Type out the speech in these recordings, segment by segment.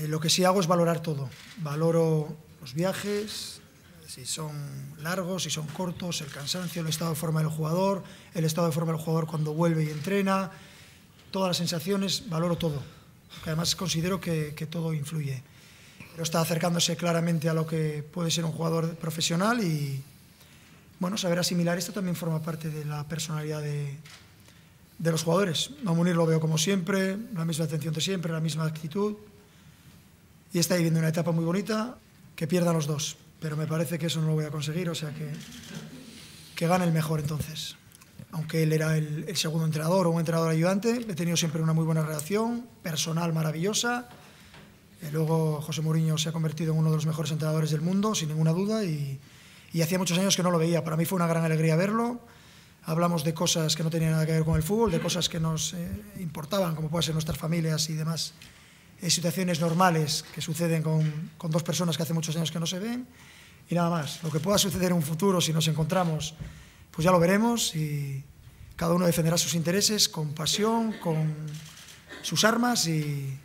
Lo que sí hago es valorar todo. Valoro los viajes, si son largos, si son cortos, el cansancio, el estado de forma del jugador, el estado de forma del jugador cuando vuelve y entrena, todas las sensaciones, valoro todo. Porque además considero que todo influye. Pero está acercándose claramente a lo que puede ser un jugador profesional y, bueno, saber asimilar esto también forma parte de la personalidad de los jugadores. A Munir lo veo como siempre, la misma atención de siempre, la misma actitud. Y está viviendo una etapa muy bonita, que pierdan los dos. Pero me parece que eso no lo voy a conseguir, o sea que gane el mejor entonces. Aunque él era el segundo entrenador o un entrenador ayudante, he tenido siempre una muy buena relación, personal maravillosa. Luego José Mourinho se ha convertido en uno de los mejores entrenadores del mundo, sin ninguna duda, y hacía muchos años que no lo veía. Para mí fue una gran alegría verlo. Hablamos de cosas que no tenían nada que ver con el fútbol, de cosas que nos importaban, como pueden ser nuestras familias y demás. Situaciones normales que suceden con dos personas que hace muchos años que no se ven, y nada más. Lo que pueda suceder en un futuro, si nos encontramos, pues ya lo veremos, y cada uno defenderá sus intereses con pasión, con sus armas, y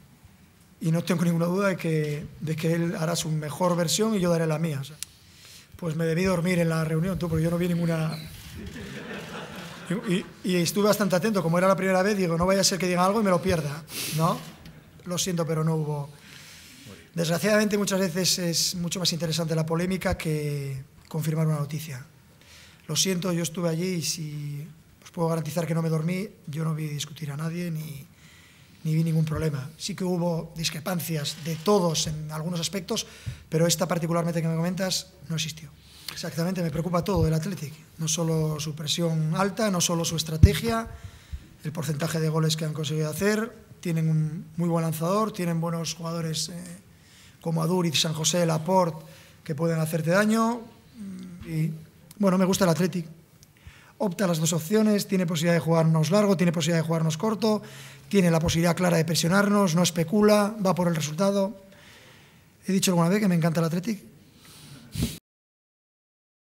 no tengo ninguna duda de que él hará su mejor versión y yo daré la mía. O sea, pues me debí dormir en la reunión, porque yo no vi ninguna... Y estuve bastante atento, como era la primera vez, digo, no vaya a ser que diga algo y me lo pierda, ¿no? Lo siento, pero no hubo. Desgraciadamente, muchas veces es mucho más interesante la polémica que confirmar una noticia. Lo siento, yo estuve allí y si os puedo garantizar que no me dormí, yo no vi discutir a nadie ni vi ningún problema. Sí que hubo discrepancias de todos en algunos aspectos, pero esta particularmente que me comentas no existió. Exactamente, me preocupa todo del Athletic, no solo su presión alta, no solo su estrategia, el porcentaje de goles que han conseguido hacer. Tienen un muy buen lanzador, tienen buenos jugadores como Aduriz, San José, Laporte, que pueden hacerte daño. Y bueno, me gusta el Athletic. Opta las dos opciones, tiene posibilidad de jugarnos largo, tiene posibilidad de jugarnos corto, tiene la posibilidad clara de presionarnos, no especula, va por el resultado. He dicho alguna vez que me encanta el Athletic.